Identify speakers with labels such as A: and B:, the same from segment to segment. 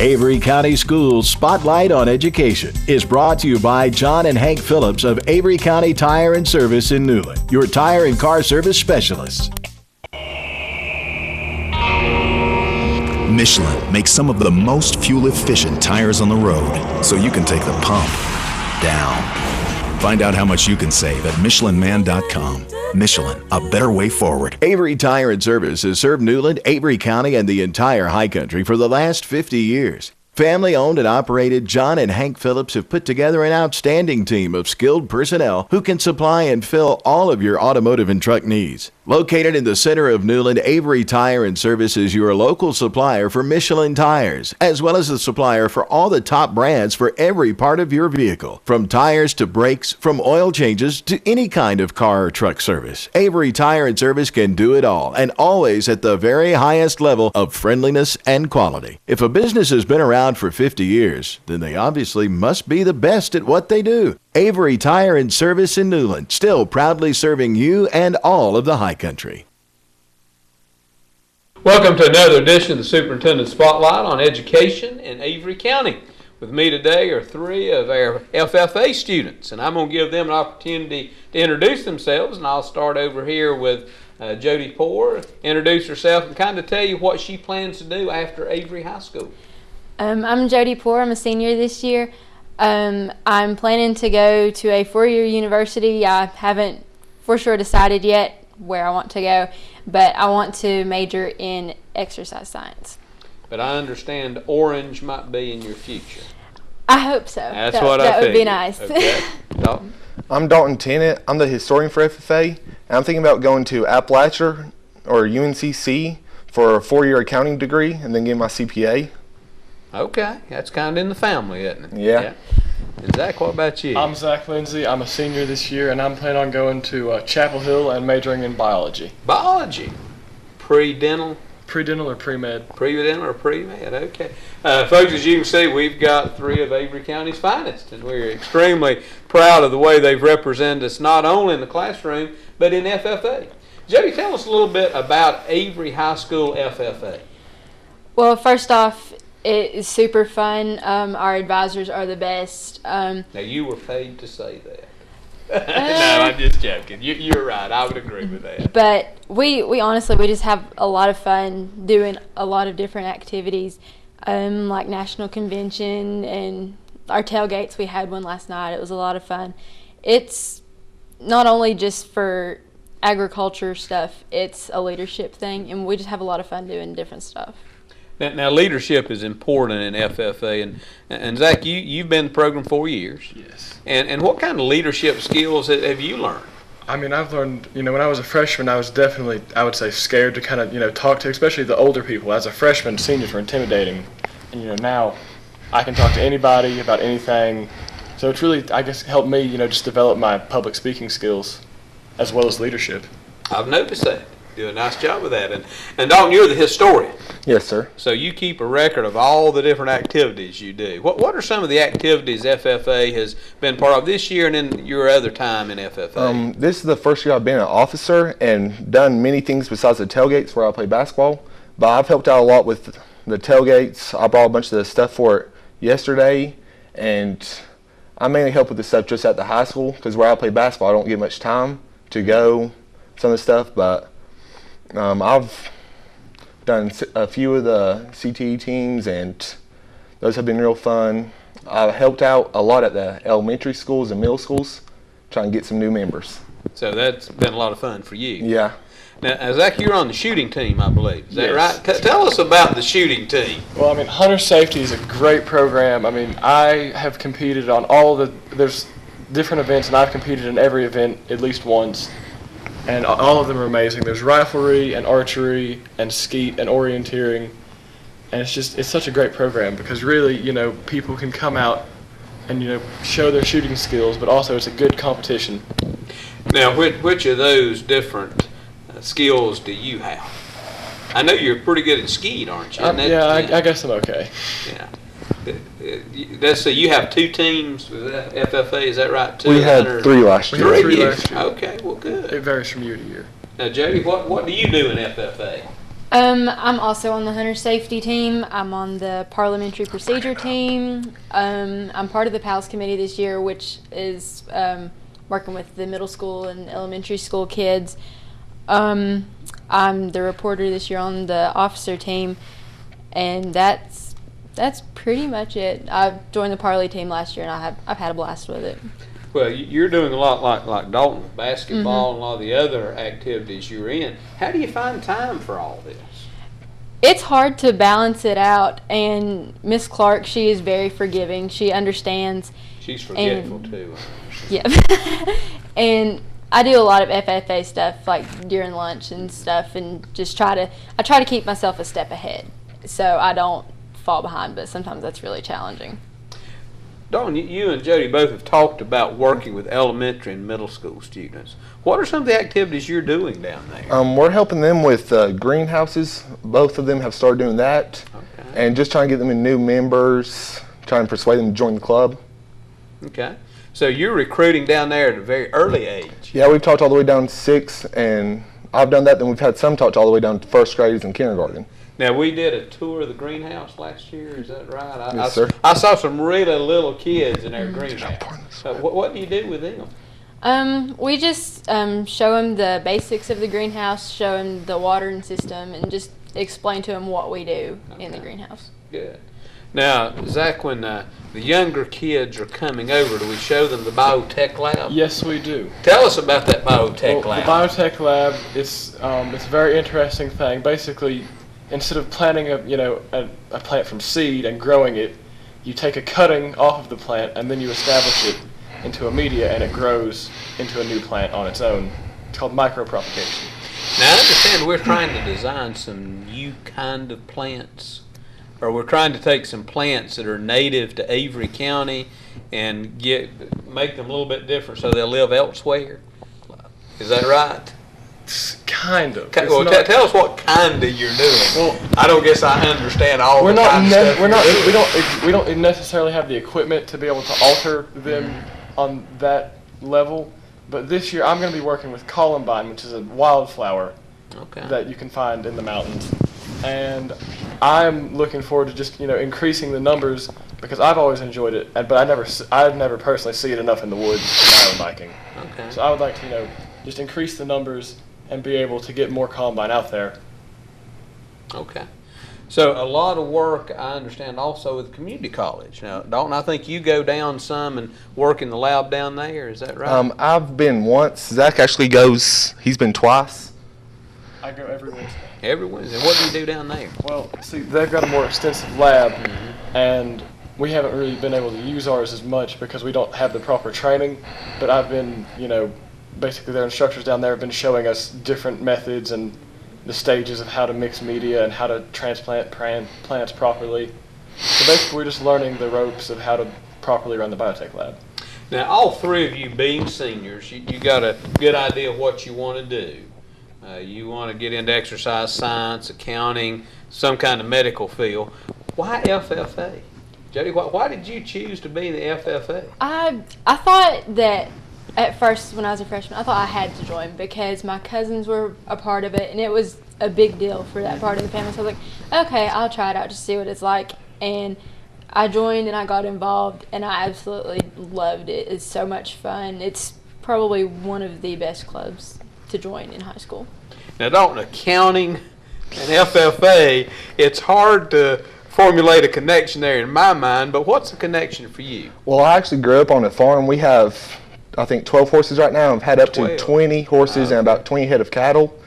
A: Avery County Schools Spotlight on Education is brought to you by John and Hank Phillips of Avery County Tire and Service in Newland, your tire and car service specialists.
B: Michelin makes some of the most fuel-efficient tires on the road, so you can take the pump down. Find out how much you can save at MichelinMan.com. Michelin, a better way forward.
A: Avery Tire and Service has served Newland, Avery County, and the entire High Country for the last 50 years. Family owned and operated, John and Hank Phillips have put together an outstanding team of skilled personnel who can supply and fill all of your automotive and truck needs. Located in the center of Newland, Avery Tire and Service is your local supplier for Michelin tires, as well as the supplier for all the top brands for every part of your vehicle. From tires to brakes, from oil changes to any kind of car or truck service, Avery Tire and Service can do it all, and always at the very highest level of friendliness and quality. If a business has been around for 50 years, then they obviously must be the best at what they do. Avery Tire and Service in Newland, still proudly serving you and all of the High Country.
C: Welcome to another edition of the Superintendent Spotlight on Education in Avery County. With me today are three of our FFA students, and I'm going to give them an opportunity to introduce themselves, and I'll start over here with Jody Poore. Introduce herself and kind of tell you what she plans to do after Avery High School.
D: I'm Jody Poore. I'm a senior this year. I'm planning to go to a four-year university. I haven't for sure decided yet where I want to go, but I want to major in exercise science.
C: But I understand orange might be in your future.
D: I hope so.
C: That's what I
D: That would
C: figured.
D: be nice.
C: Okay. Dalton?
E: I'm Dalton Tennant. I'm the historian for FFA, and I'm thinking about going to Appalachia or UNCC for a four-year accounting degree and then getting my CPA.
C: Okay, that's kind of in the family, isn't it?
E: Yeah.
C: And Zach, what about you?
F: I'm Zach Lindsay. I'm a senior this year, and I'm planning on going to Chapel Hill and majoring in biology.
C: Biology. Pre-dental?
F: Pre-dental or pre-med?
C: Pre-dental or pre-med, okay. Folks, as you can see, we've got three of Avery County's finest, and we're extremely proud of the way they've represented us not only in the classroom, but in FFA. Jody, tell us a little bit about Avery High School FFA.
D: Well, first off, it is super fun. Our advisors are the best.
C: Now, you were paid to say that. No, I'm just joking. You're right. I would agree with that.
D: But we honestly, we just have a lot of fun doing a lot of different activities, like National Convention and our tailgates. We had one last night. It was a lot of fun. It's not only just for agriculture stuff, it's a leadership thing, and we just have a lot of fun doing different stuff.
C: Now, leadership is important in FFA, and Zach, you've been in the program 4 years.
F: Yes.
C: And what kind of leadership skills have you learned?
F: I mean, I've learned, when I was a freshman, I was definitely, I would say, scared to kind of, talk to, especially the older people. As a freshman, seniors were intimidating. And, now I can talk to anybody about anything. So it's really, I guess, helped me, just develop my public speaking skills as well as leadership.
C: I've noticed that. Do a nice job with that. And Dalton, you're the historian.
E: Yes, sir.
C: So you keep a record of all the different activities you do. What are some of the activities FFA has been part of this year and in your other time in FFA?
E: This is the first year I've been an officer and done many things besides the tailgates where I play basketball. But I've helped out a lot with the tailgates. I brought a bunch of the stuff for it yesterday, and I mainly help with the stuff just at the high school because where I play basketball, I don't get much time to go some of the stuff, but I've done a few of the CTE teams, and those have been real fun. I've helped out a lot at the elementary schools and middle schools, trying to get some new members.
C: So that's been a lot of fun for you.
E: Yeah.
C: Now, Zach, you're on the shooting team, I believe. Is that
F: Yes.
C: right? Tell us about the shooting team.
F: Well, hunter safety is a great program. I have competed on there's different events, and I've competed in every event at least once. And all of them are amazing. There's riflery and archery and skeet and orienteering. And it's such a great program because really, people can come out and, show their shooting skills, but also it's a good competition.
C: Now, which of those different skills do you have? I know you're pretty good at skeet, aren't you?
F: I guess I'm okay.
C: Yeah. Let's see, you have two teams with FFA, is that right?
E: We had three last year.
C: Three
F: last year.
C: Okay, well, good.
F: It varies from year to year.
C: Now, Jody, what do you do in FFA?
D: I'm also on the hunter safety team. I'm on the parliamentary procedure team. I'm part of the PALS committee this year, which is working with the middle school and elementary school kids. I'm the reporter this year on the officer team, and that's pretty much it. I joined the Parley team last year, and I've had a blast with it.
C: Well, you're doing a lot like Dalton with basketball and a lot of the other activities you're in. How do you find time for all this?
D: It's hard to balance it out, and Miss Clark, she is very forgiving. She understands.
C: She's forgetful too.
D: Yeah. And I do a lot of FFA stuff like during lunch and stuff, and just try to keep myself a step ahead so I don't fall behind, but sometimes that's really challenging.
C: Dawn, you and Jody both have talked about working with elementary and middle school students. What are some of the activities you're doing down there?
E: We're helping them with greenhouses. Both of them have started doing that.
C: Okay.
E: And just trying to get them in new members, trying to persuade them to join the club.
C: Okay. So you're recruiting down there at a very early age.
E: Yeah, we've talked all the way down to 6, and I've done that. Then we've had some talked all the way down to first graders and kindergarten.
C: Now, we did a tour of the greenhouse last year, is that right?
E: Yes, sir.
C: I saw some really little kids in their greenhouse. What do you do with them?
D: We just show them the basics of the greenhouse, show them the watering system, and just explain to them what we do in the greenhouse.
C: Good. Now, Zach, when the younger kids are coming over, do we show them the biotech lab?
F: Yes, we do.
C: Tell us about that biotech lab.
F: The biotech lab, it's a very interesting thing. Basically, instead of planting a plant from seed and growing it, you take a cutting off of the plant and then you establish it into a media, and it grows into a new plant on its own. It's called micropropagation.
C: Now, I understand we're trying to design some new kind of plants, or we're trying to take some plants that are native to Avery County and make them a little bit different so they'll live elsewhere. Is that right?
F: Kind of.
C: Well, tell us what kind of you're doing. Well, I don't guess I understand all the kind of stuff.
F: We don't necessarily have the equipment to be able to alter them on that level. But this year, I'm going to be working with columbine, which is a wildflower that you can find in the mountains. And I'm looking forward to just increasing the numbers, because I've always enjoyed it, but I never personally see it enough in the woods for my own liking.
C: Okay.
F: So I would like to just increase the numbers and be able to get more columbine out there.
C: Okay. So a lot of work, I understand, also with community college. Now, Dalton, I think you go down some and work in the lab down there. Is that right?
E: I've been once. Zach actually goes. He's been twice.
F: I go every Wednesday.
C: Every Wednesday. What do you do down there?
F: Well, see, they've got a more extensive lab, and we haven't really been able to use ours as much because we don't have the proper training. But I've been, basically their instructors down there have been showing us different methods and the stages of how to mix media and how to transplant plants properly. So basically we're just learning the ropes of how to properly run the biotech lab.
C: Now, all three of you being seniors, you got a good idea of what you want to do. You want to get into exercise science, accounting, some kind of medical field. Why FFA? Jody, why did you choose to be in the FFA?
D: I thought that at first, when I was a freshman, I thought I had to join because my cousins were a part of it, and it was a big deal for that part of the family. So I was like, okay, I'll try it out to see what it's like. And I joined and I got involved, and I absolutely loved it. It's so much fun. It's probably one of the best clubs to join in high school.
C: Now, Dalton, accounting and FFA, it's hard to formulate a connection there in my mind, but what's the connection for you?
E: Well, I actually grew up on a farm. We have, I think, 12 horses right now. I've had up to 20 horses and about 20 head of cattle.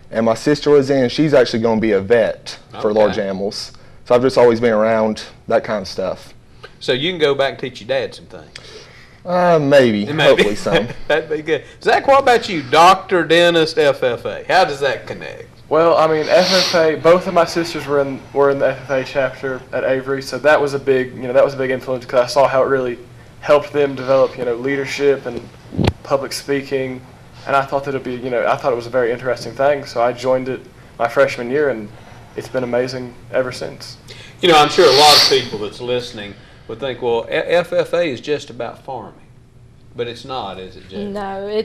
E: And my sister was in, she's actually going to be a vet for large animals. So I've just always been around that kind of stuff.
C: So you can go back and teach your dad some things?
E: Maybe. Hopefully some.
C: That'd be good. Zach, what about you? Doctor, dentist, FFA. How does that connect?
F: Well, I mean, FFA, both of my sisters were in the FFA chapter at Avery, so that was a big, influence because I saw how it really helped them develop, leadership and public speaking. And I thought that I thought it was a very interesting thing, so I joined it my freshman year, and it's been amazing ever since.
C: I'm sure a lot of people that's listening would think, well, FFA is just about farming, but it's not, is it, Jay?
D: No,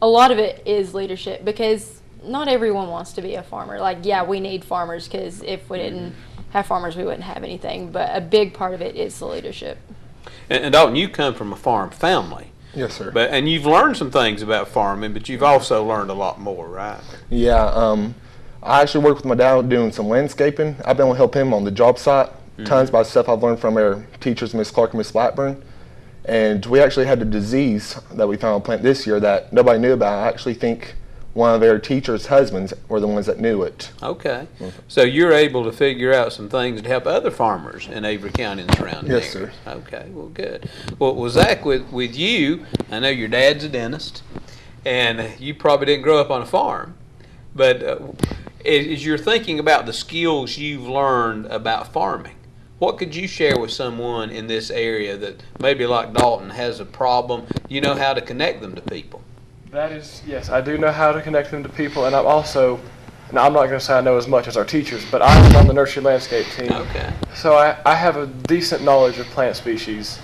D: a lot of it is leadership, because not everyone wants to be a farmer. Like, yeah, we need farmers because if we didn't have farmers, we wouldn't have anything. But a big part of it is the leadership.
C: And Dalton, you come from a farm family.
E: Yes, sir.
C: And you've learned some things about farming, but you've also learned a lot more, right?
E: Yeah, I actually work with my dad doing some landscaping. I've been able to help him on the job site. Tons by stuff I've learned from our teachers, Miss Clark and Miss Blackburn. And we actually had a disease that we found on plant this year that nobody knew about. I actually think one of their teachers' husbands were the ones that knew it.
C: Okay. So you're able to figure out some things to help other farmers in Avery County and surrounding
E: Yes,
C: areas.
E: sir.
C: Okay, well, good. Well, Zach, with you, I know your dad's a dentist, and you probably didn't grow up on a farm, but as you're thinking about the skills you've learned about farming, what could you share with someone in this area that maybe like Dalton has a problem? You know how to connect them to people.
F: That is, yes, I do know how to connect them to people, and I'm also, now I'm not going to say I know as much as our teachers, but I'm on the nursery landscape team.
C: Okay.
F: So I have a decent knowledge of plant species,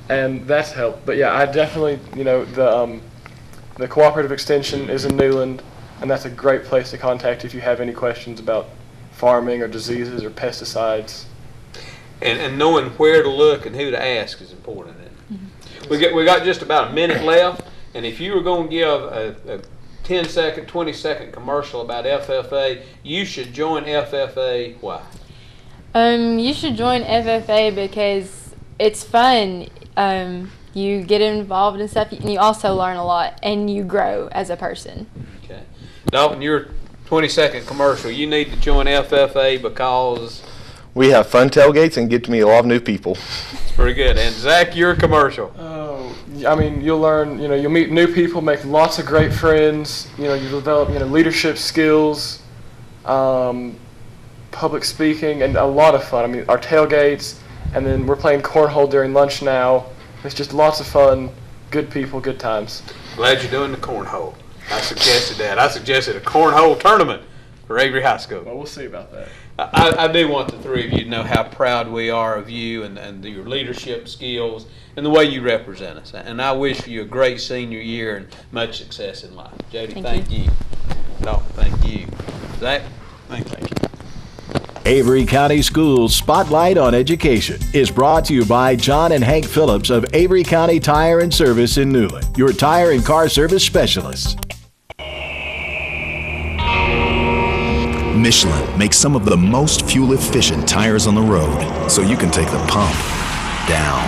F: and that's helped. But yeah, I definitely, the cooperative extension is in Newland, and that's a great place to contact if you have any questions about farming or diseases or pesticides.
C: And knowing where to look and who to ask is important. We got just about a minute left, and if you were going to give a 10-second, 20-second commercial about FFA, you should join FFA. Why?
D: You should join FFA because it's fun. You get involved in stuff, and you also learn a lot, and you grow as a person.
C: Okay. Dalton, your 20-second commercial, you need to join FFA because...
E: We have fun tailgates and get to meet a lot of new people.
C: It's pretty good. And Zach, your commercial.
F: Oh, I mean, you'll learn, you'll meet new people, make lots of great friends, you develop, leadership skills, public speaking, and a lot of fun. I mean, our tailgates, and then we're playing cornhole during lunch now. It's just lots of fun, good people, good times.
C: Glad you're doing the cornhole. I suggested that. I suggested a cornhole tournament for Avery High School.
F: Well, we'll see about that.
C: I do want the three of you to know how proud we are of you and your leadership skills and the way you represent us. And I wish you a great senior year and much success in life. Jody, thank you. No, thank you. Zach, thank you.
A: Avery County Schools Spotlight on Education is brought to you by John and Hank Phillips of Avery County Tire and Service in Newland, your tire and car service specialists.
B: Michelin makes some of the most fuel-efficient tires on the road, so you can take the pump down.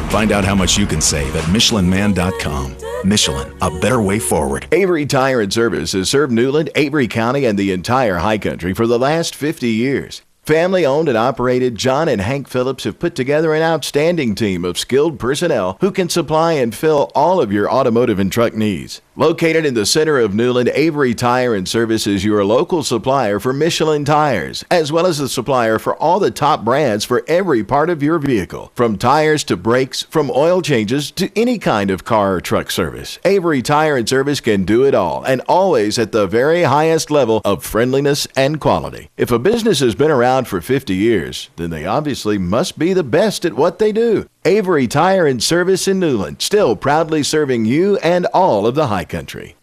B: Find out how much you can save at michelinman.com. Michelin, a better way forward.
A: Avery Tire and Service has served Newland, Avery County, and the entire High Country for the last 50 years. Family owned and operated, John and Hank Phillips have put together an outstanding team of skilled personnel who can supply and fill all of your automotive and truck needs. Located in the center of Newland, Avery Tire and Service is your local supplier for Michelin tires, as well as the supplier for all the top brands for every part of your vehicle. From tires to brakes, from oil changes to any kind of car or truck service. Avery Tire and Service can do it all, and always at the very highest level of friendliness and quality. If a business has been around for 50 years, then they obviously must be the best at what they do. Avery Tire and Service in Newland, still proudly serving you and all of the High Country.